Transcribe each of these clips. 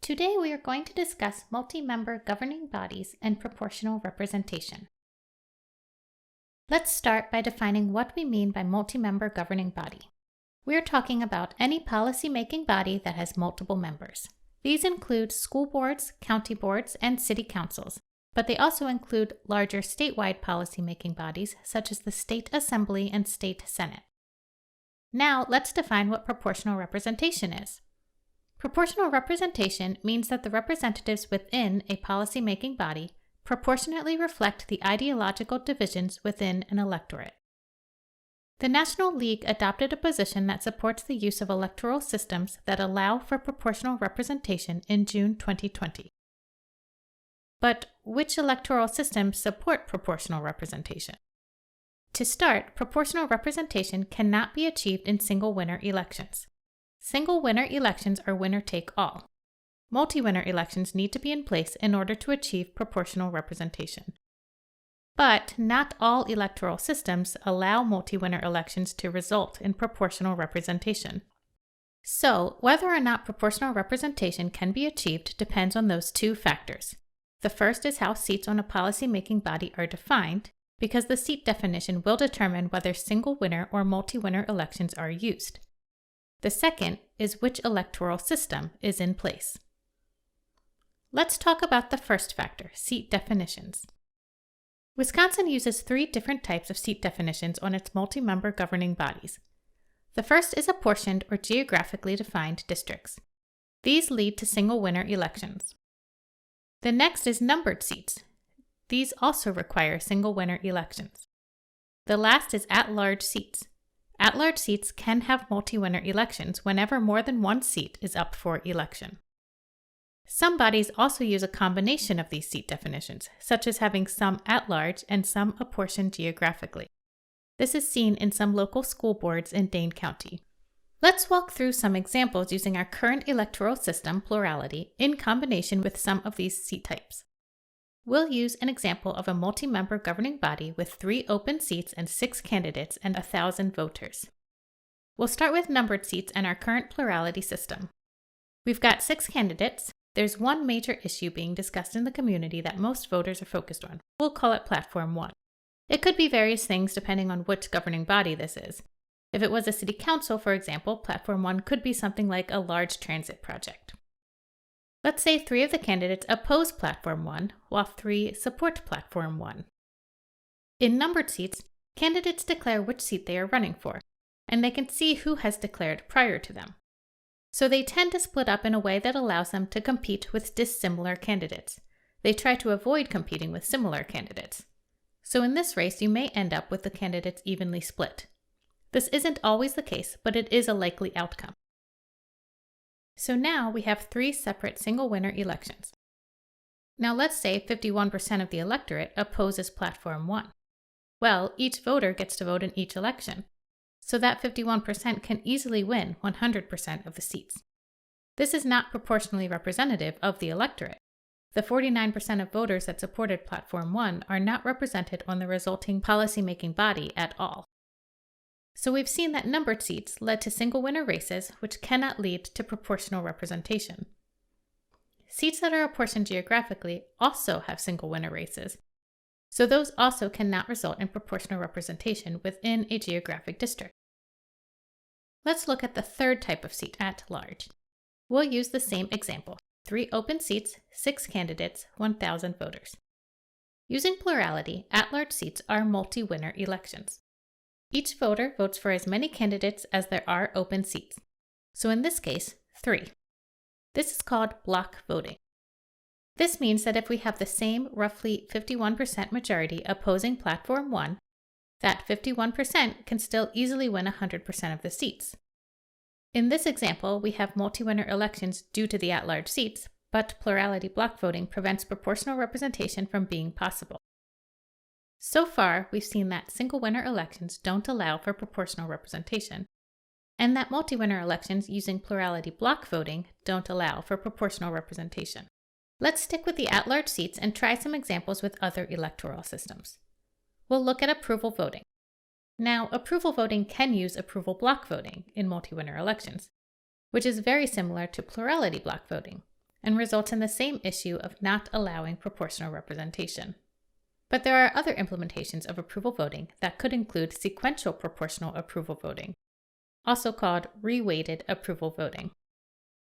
Today we are going to discuss multi-member governing bodies and proportional representation. Let's start by defining what we mean by multi-member governing body. We are talking about any policy-making body that has multiple members. These include school boards, county boards, and city councils, but they also include larger statewide policy-making bodies such as the State Assembly and State Senate. Now let's define what proportional representation is. Proportional representation means that the representatives within a policy-making body proportionately reflect the ideological divisions within an electorate. The National League adopted a position that supports the use of electoral systems that allow for proportional representation in June 2020. But which electoral systems support proportional representation? To start, proportional representation cannot be achieved in single winner elections. Single winner elections are winner-take-all. Multi-winner elections need to be in place in order to achieve proportional representation. But not all electoral systems allow multi-winner elections to result in proportional representation. So, whether or not proportional representation can be achieved depends on those two factors. The first is how seats on a policy-making body are defined, because the seat definition will determine whether single winner or multi-winner elections are used. The second is which electoral system is in place. Let's talk about the first factor, seat definitions. Wisconsin uses 3 different types of seat definitions on its multi-member governing bodies. The first is apportioned or geographically defined districts. These lead to single winner elections. The next is numbered seats. These also require single winner elections. The last is at-large seats. At-large seats can have multi-winner elections whenever more than one seat is up for election. Some bodies also use a combination of these seat definitions, such as having some at-large and some apportioned geographically. This is seen in some local school boards in Dane County. Let's walk through some examples using our current electoral system, plurality, in combination with some of these seat types. We'll use an example of a multi-member governing body with 3 open seats and 6 candidates and 1,000 voters. We'll start with numbered seats and our current plurality system. We've got 6 candidates. There's one major issue being discussed in the community that most voters are focused on. We'll call it Platform 1. It could be various things depending on which governing body this is. If it was a city council, for example, Platform 1 could be something like a large transit project. Let's say 3 of the candidates oppose Platform 1, while 3 support Platform 1. In numbered seats, candidates declare which seat they are running for, and they can see who has declared prior to them. So they tend to split up in a way that allows them to compete with dissimilar candidates. They try to avoid competing with similar candidates. So in this race, you may end up with the candidates evenly split. This isn't always the case, but it is a likely outcome. So now we have 3 separate single winner elections. Now let's say 51% of the electorate opposes Platform 1. Well, each voter gets to vote in each election, so that 51% can easily win 100% of the seats. This is not proportionally representative of the electorate. The 49% of voters that supported Platform 1 are not represented on the resulting policy-making body at all. So we've seen that numbered seats led to single winner races, which cannot lead to proportional representation. Seats that are apportioned geographically also have single winner races, so those also cannot result in proportional representation within a geographic district. Let's look at the third type of seat, at large. We'll use the same example, 3 open seats, 6 candidates, 1,000 voters. Using plurality, at-large seats are multi-winner elections. Each voter votes for as many candidates as there are open seats. So in this case, 3. This is called block voting. This means that if we have the same roughly 51% majority opposing Platform 1, that 51% can still easily win 100% of the seats. In this example, we have multi-winner elections due to the at-large seats, but plurality block voting prevents proportional representation from being possible. So far, we've seen that single winner elections don't allow for proportional representation, and that multi-winner elections using plurality block voting don't allow for proportional representation. Let's stick with the at-large seats and try some examples with other electoral systems. We'll look at approval voting. Now, approval voting can use approval block voting in multi-winner elections, which is very similar to plurality block voting. and results in the same issue of not allowing proportional representation. But there are other implementations of approval voting that could include sequential proportional approval voting, also called reweighted approval voting.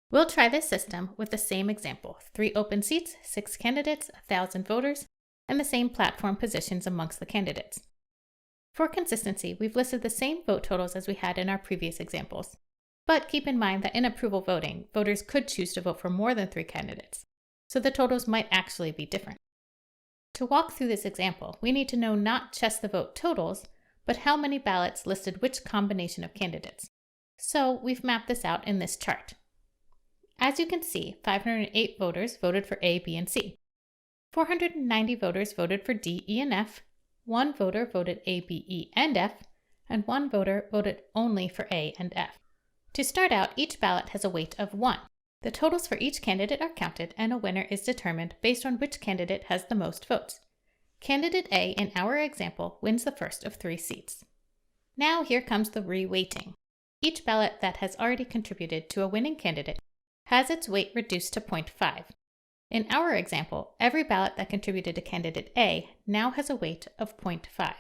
We'll try this system with the same example: 3 open seats, 6 candidates, 1,000 voters, and the same platform positions amongst the candidates. For consistency, we've listed the same vote totals as we had in our previous examples. But keep in mind that in approval voting, voters could choose to vote for more than 3 candidates, so the totals might actually be different. To walk through this example, we need to know not just the vote totals, but how many ballots listed which combination of candidates. So we've mapped this out in this chart. As you can see, 508 voters voted for A, B, and C. 490 voters voted for D, E, and F. 1 voter voted A, B, E, and F, and 1 voter voted only for A and F. To start out, each ballot has a weight of 1. The totals for each candidate are counted, and a winner is determined based on which candidate has the most votes. Candidate A, in our example, wins the first of 3 seats. Now here comes the reweighting. Each ballot that has already contributed to a winning candidate has its weight reduced to 0.5. In our example, every ballot that contributed to candidate A now has a weight of 0.5.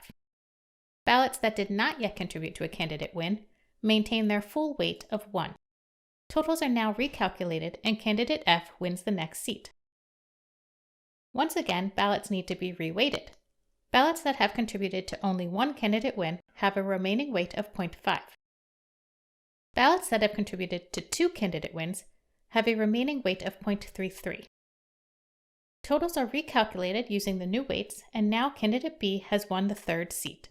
Ballots that did not yet contribute to a candidate win maintain their full weight of 1. Totals are now recalculated, and candidate F wins the next seat. Once again, ballots need to be reweighted. Ballots that have contributed to only 1 candidate win have a remaining weight of 0.5. Ballots that have contributed to 2 candidate wins have a remaining weight of 0.33. Totals are recalculated using the new weights, and now candidate B has won the 3rd seat.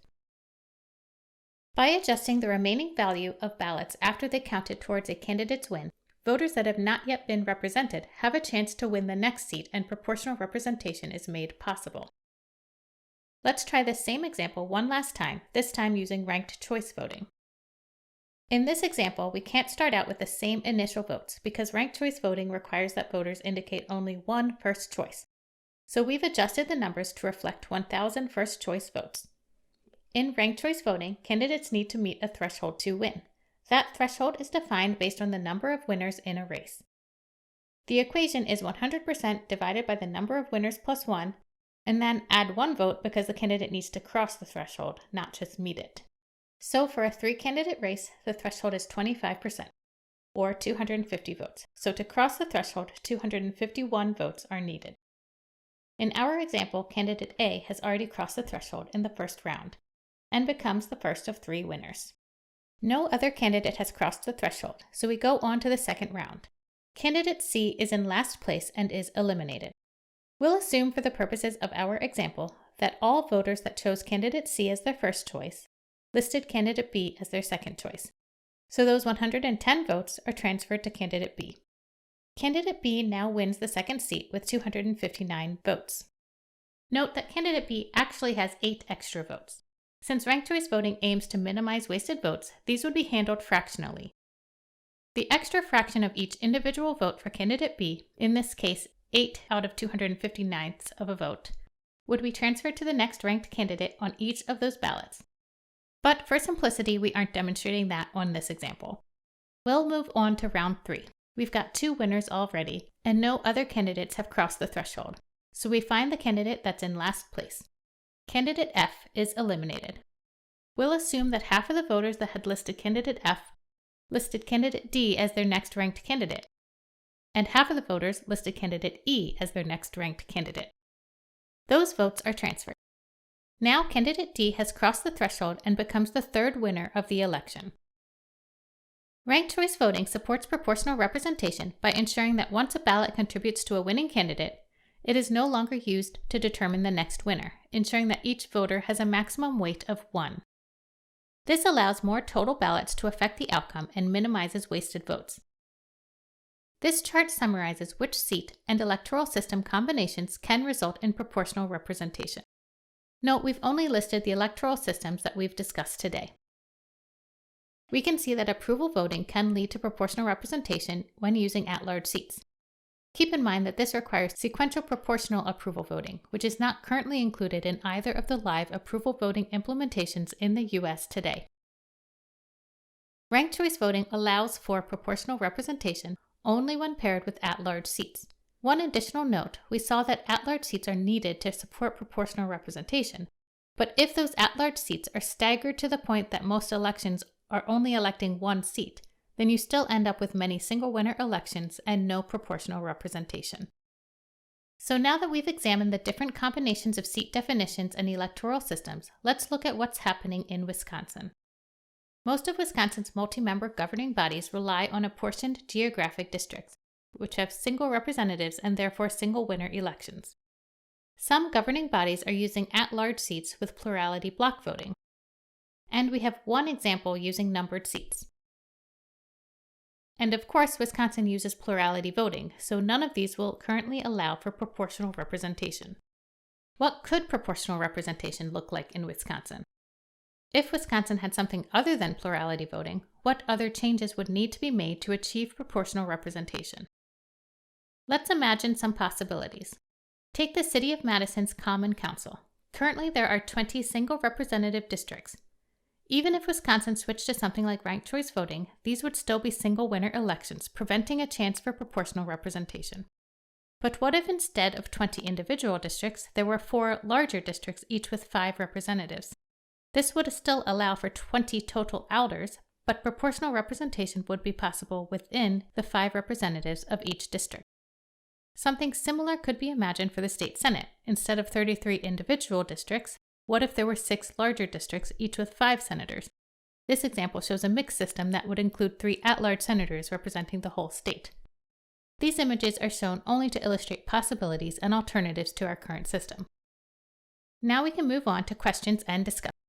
By adjusting the remaining value of ballots after they counted towards a candidate's win, voters that have not yet been represented have a chance to win the next seat, and proportional representation is made possible. Let's try this same example one last time, this time using ranked choice voting. In this example, we can't start out with the same initial votes because ranked choice voting requires that voters indicate only 1 first choice. So we've adjusted the numbers to reflect 1,000 first choice votes. In ranked choice voting, candidates need to meet a threshold to win. That threshold is defined based on the number of winners in a race. The equation is 100% divided by the number of winners plus 1, and then add 1 vote because the candidate needs to cross the threshold, not just meet it. So for a 3-candidate race, the threshold is 25%, or 250 votes. So to cross the threshold, 251 votes are needed. In our example, candidate A has already crossed the threshold in the first round and becomes the first of 3 winners. No other candidate has crossed the threshold, so we go on to the second round. Candidate C is in last place and is eliminated. We'll assume for the purposes of our example that all voters that chose candidate C as their first choice listed candidate B as their second choice. So those 110 votes are transferred to candidate B. Candidate B now wins the second seat with 259 votes. Note that candidate B actually has 8 extra votes. Since ranked choice voting aims to minimize wasted votes, these would be handled fractionally. The extra fraction of each individual vote for candidate B, in this case 8 out of 259ths of a vote, would be transferred to the next ranked candidate on each of those ballots. But for simplicity, we aren't demonstrating that on this example. We'll move on to round 3. We've got 2 winners already, and no other candidates have crossed the threshold. So we find the candidate that's in last place. Candidate F is eliminated. We'll assume that half of the voters that had listed candidate F listed candidate D as their next ranked candidate, and half of the voters listed candidate E as their next ranked candidate. Those votes are transferred. Now candidate D has crossed the threshold and becomes the 3rd winner of the election. Ranked choice voting supports proportional representation by ensuring that once a ballot contributes to a winning candidate, it is no longer used to determine the next winner, ensuring that each voter has a maximum weight of 1. This allows more total ballots to affect the outcome and minimizes wasted votes. This chart summarizes which seat and electoral system combinations can result in proportional representation. Note we've only listed the electoral systems that we've discussed today. We can see that approval voting can lead to proportional representation when using at-large seats. Keep in mind that this requires sequential proportional approval voting, which is not currently included in either of the live approval voting implementations in the US today. Ranked choice voting allows for proportional representation only when paired with at-large seats. One additional note, we saw that at-large seats are needed to support proportional representation, but if those at-large seats are staggered to the point that most elections are only electing one seat, then you still end up with many single-winner elections and no proportional representation. So now that we've examined the different combinations of seat definitions and electoral systems, let's look at what's happening in Wisconsin. Most of Wisconsin's multi-member governing bodies rely on apportioned geographic districts, which have single representatives and therefore single-winner elections. Some governing bodies are using at-large seats with plurality block voting, and we have one example using numbered seats. And of course, Wisconsin uses plurality voting, so none of these will currently allow for proportional representation. What could proportional representation look like in Wisconsin? If Wisconsin had something other than plurality voting, what other changes would need to be made to achieve proportional representation? Let's imagine some possibilities. Take the City of Madison's Common Council. Currently, there are 20 single representative districts. Even if Wisconsin switched to something like ranked choice voting, these would still be single winner elections, preventing a chance for proportional representation. But what if instead of 20 individual districts, there were 4 larger districts, each with 5 representatives? This would still allow for 20 total elders, but proportional representation would be possible within the 5 representatives of each district. Something similar could be imagined for the state Senate. Instead of 33 individual districts, what if there were 6 larger districts, each with 5 senators? This example shows a mixed system that would include 3 at-large senators representing the whole state. These images are shown only to illustrate possibilities and alternatives to our current system. Now we can move on to questions and discussion.